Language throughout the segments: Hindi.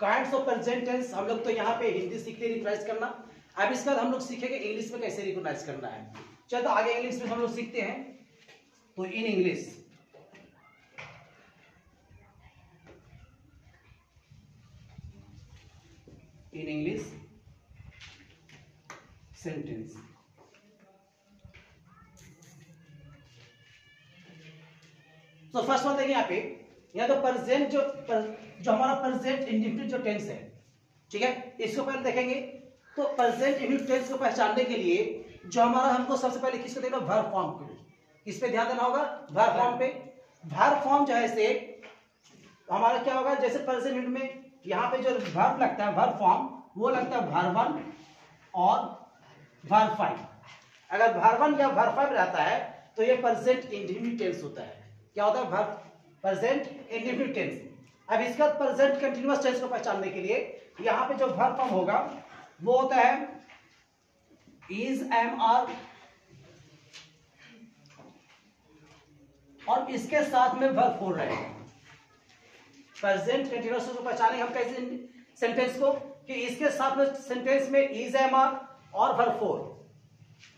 काइंड्स ऑफ प्रेजेंट टेंस हम लोग तो यहाँ पे हिंदी सीख के रिकग्नाइज करना। अब इसके बाद हम लोग सीखेंगे इंग्लिश में कैसे रिकग्नाइज करना है। चलो आगे इंग्लिश में हम लोग सीखते हैं। तो इन इंग्लिश सेंटेंस। तो फर्स्ट वन देखिए यहाँ तो प्रेजेंट जो हमारा प्रेजेंट इंडेफिनिट जो टेंस है, ठीक है, इसको पहले देखेंगे। तो प्रेजेंट इंडेफिनिट टेंस को पहचानने के लिए जो हमारा हमको सबसे पहले किसको देखना, वर्ब फॉर्म को। किस पे ध्यान देना होगा, वर्ब फॉर्म पे। वर्ब फॉर्म जो है से हमारा क्या होगा, जैसे प्रेजेंट में यहाँ पे जो वर्ब लगता है वर्ब फॉर्म, वो लगता है वर्ब 1 और वर्ब 5। अगर वर्ब 1 या वर्ब 5 रहता है तो ये प्रेजेंट इंडेफिनिट टेंस होता है। क्या होता है, वर्ब प्रेजेंट इंडेफिनिट टेंस। अब इसका प्रेजेंट कंटीन्यूअस टेंस को पहचानने के लिए यहाँ पे जो वर्ब फॉर्म होगा वो होता है इज, एम, आर, और इसके साथ में वर्ब 4 रहेगा। प्रेजेंट कंटीन्यूअस को पहचाने हम कैसे सेंटेंस को, कि इसके साथ में सेंटेंस में इज, एम, आर और वर्ब 4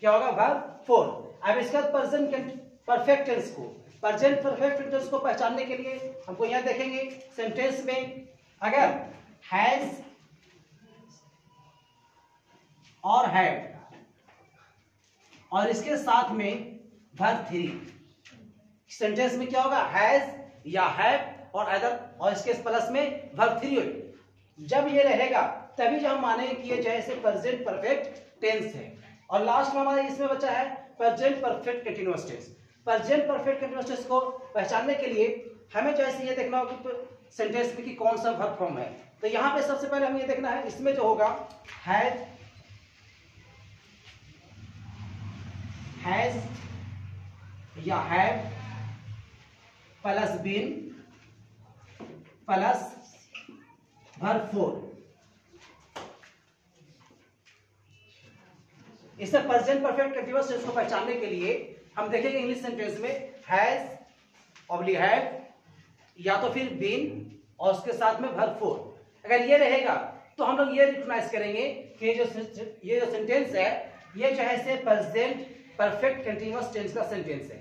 क्या होगा, वर्ब 4। अब इसका प्रेजेंट परफेक्ट टेंस को, प्रेजेंट परफेक्ट टेंस को पहचानने के लिए हमको यहां देखेंगे सेंटेंस में अगर हैज और हैड और इसके साथ में वर्ब 3, सेंटेंस में क्या होगा, हैज या हैड और अदर और इसके प्लस में वर्ब 3 होगी। जब ये रहेगा तभी जो हम मानेंगे कि ये जैसे प्रेजेंट परफेक्ट टेंस है। और लास्ट में हमारा इसमें बचा है present perfect continuous tense. Present perfect continuous tense को पहचानने के लिए हमें जैसे ये देखना होगा कि सेंटेंस में कि कौन सा वर्ब फॉर्म है। तो यहाँ पे सबसे पहले हमें ये देखना है, इसमें जो होगा हैज या had plus been plus verb 4। इससे प्रेजेंट परफेक्ट कंटीन्यूअस टेंस को पहचानने के लिए हम देखेंगे इंग्लिश सेंटेंस में हैज ऑब्लिक हैड या तो फिर बीन और उसके साथ में वर्ब 4। अगर ये रहेगा तो हम लोग ये रिकॉग्नाइज करेंगे कि ये जो सेंटेंस है ये जो है से प्रेजेंट परफेक्ट कंटीन्यूअस टेंस का सेंटेंस है।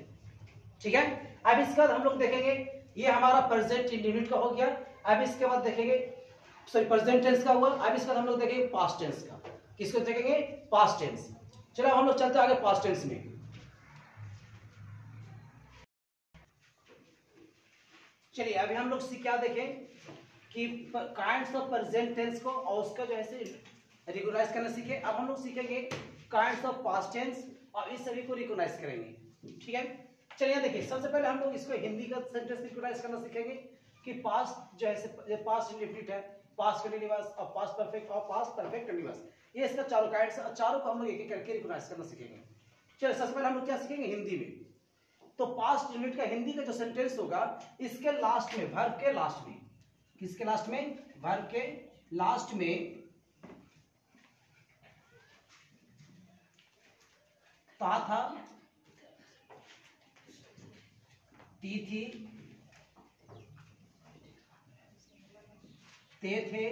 ठीक है, अब इसके बाद हम लोग देखेंगे ये हमारा प्रेजेंट इंडेफिनिट का हो गया। अब इसके बाद देखेंगे सॉरी प्रेजेंट टेंस का हुआ। अब इसके बाद हम लोग देखेंगे पास्ट टेंस का। किसको देखेंगे, पास्ट टेंस। चलो हम लोग चलते आगे पास्ट टेंस में। चलिए अभी हम लोग क्या देखें कि काइंड्स ऑफ प्रेजेंट टेंस को और उसका जो है रिकॉग्नाइज करना सीखे। अब हम लोग सीखेंगे काइंड्स ऑफ पास्ट टेंस और इस सभी को रिकॉग्नाइज करेंगे। ठीक है, चलिए देखिए सबसे पहले हम लोग इसको हिंदी का सेंटेंस रिकॉग्नाइज करना सीखेंगे कि पास्ट जो है पास्ट इंडेफिनिट है, पास्ट कंटीन्यूअस और पास्ट परफेक्ट और पास्ट परफेक्ट कंटीन्यूअस। ये इसका चारों काइंड्स, चारों को हम लोग एक एक करके रिकॉग्नाइज करना सीखेंगे। चलिए सबसे पहले हम लोग क्या सीखेंगे हिंदी में। तो पास्ट यूनिट का हिंदी का जो सेंटेंस होगा इसके लास्ट में, वर्ब के लास्ट में, किसके लास्ट में, वर्ब के लास्ट में ता था, ती थी, ते थे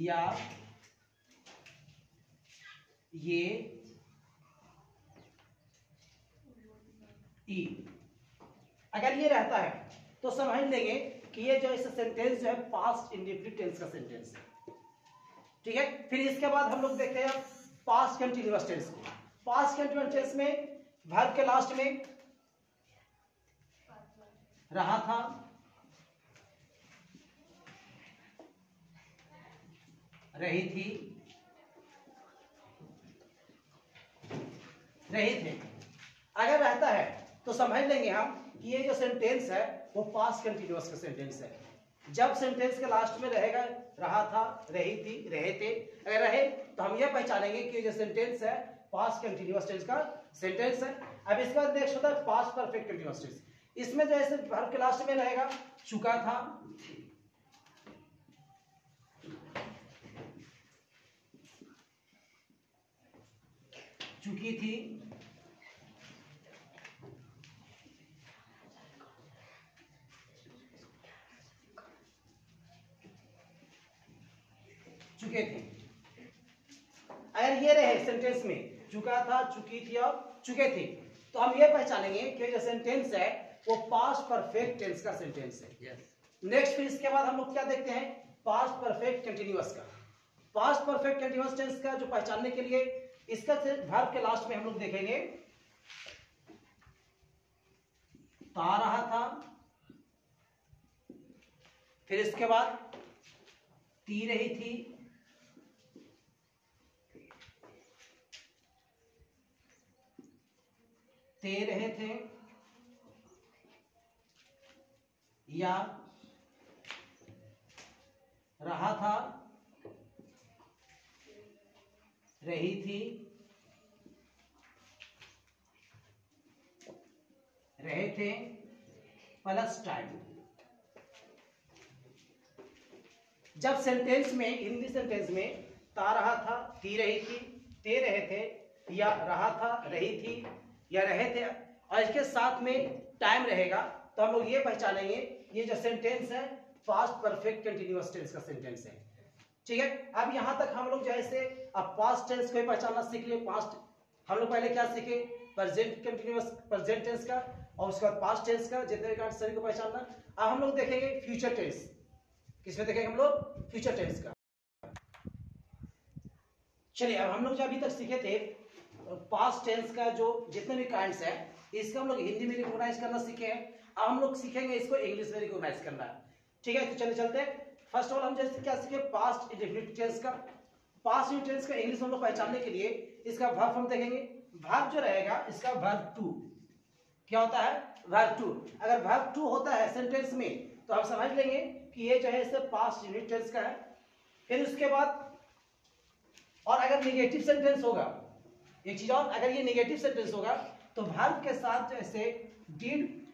या ये ई। अगर ये रहता है तो समझ लेंगे कि ये जो इस सेंटेंस जो है पास्ट इंडेफिनिट टेंस का सेंटेंस है। ठीक है, फिर इसके बाद हम लोग देखते हैं पास्ट कंटीन्यूअस टेंस को। पास्ट कंटीन्यूअस टेंस में वर्ब के लास्ट में रहा था, रही थी, रहे थे। अगर रहता है तो समझ लेंगे हम कि ये जो सेंटेंस है वो पास्ट कंटीन्यूअस का सेंटेंस है। जब सेंटेंस के लास्ट में रहेगा रहा था, रही थी, रहे थे, अगर रहे तो हम ये पहचानेंगे कि जो सेंटेंस है पास्ट कंटीन्यूअस टेंस का सेंटेंस है। अब इसके बाद नेक्स्ट होता है पास्ट परफेक्ट कंटीन्यूअस टेंस। इसमें जैसे वर्ब के लास्ट में रहेगा चुका था, चुकी थी, चुके थे। अगर ये रहे सेंटेंस में चुका था, चुकी थी और चुके थे, तो हम ये पहचानेंगे कि जो सेंटेंस है वो पास्ट परफेक्ट टेंस का सेंटेंस है। नेक्स्ट फिर इसके बाद हम लोग क्या देखते हैं, पास्ट परफेक्ट कंटिन्यूअस का। पास्ट परफेक्ट कंटिन्यूअस टेंस का जो पहचानने के लिए इसका वर्ब के लास्ट में हम लोग देखेंगे ता रहा था, फिर इसके बाद ती रही थी, ते रहे थे, या रहा था, रही थी, रहे थे प्लस टाइम। जब सेंटेंस में, हिंदी सेंटेंस में ता रहा था, थी रही थी, ते रहे थे, या रहा था, रही थी, या रहे थे और इसके साथ में टाइम रहेगा, तो हम लोग ये पहचानेंगे ये जो सेंटेंस है पास्ट परफेक्ट कंटिन्यूअस टेंस का सेंटेंस है। ठीक है, अब यहां तक हम लोग जैसे अब पास्ट टेंस को पहचानना सीख लिए। पास्ट हम लोग पहले क्या सीखे, प्रेजेंट कंटिन्यूअस प्रेजेंट टेंस का और उसके बाद पास्ट टेंस का, जितने भी सभी को पहचानना। अब हम लोग देखेंगे फ्यूचर टेंस। किसमें देखेंगे हम लोग, फ्यूचर टेंस का। चलिए, अब हम लोग जो अभी तक सीखे थे पास्ट टेंस का जो जितने भी काइंड्स हैं इसका हम लोग हिंदी में रिकॉग्नाइज करना सीखे हैं। अब हम लोग सीखेंगे इसको इंग्लिश में रिकॉग्नाइज करना। ठीक है, तो चले चलते हैं। फर्स्ट ऑफ ऑल हम जैसे क्या सीखे, पास्ट इंडेफिनिट टेंस का। पास्ट इंडेफिनिट टेंस का इंग्लिश हम लोग पहचानने के लिए इसका वर्ब हम देखेंगे। वर्ब जो रहेगा इसका वर्ब टू क्या होता है, वर्ब टू। अगर वर्ब टू होता है सेंटेंस में तो हम समझ लेंगे कि ये जो है इसे पास्ट इंडेफिनिट टेंस का है। फिर उसके बाद और अगर नेगेटिव सेंटेंस होगा, एक चीज और, अगर ये नेगेटिव सेंटेंस होगा तो वर्ब के साथ जैसे डिड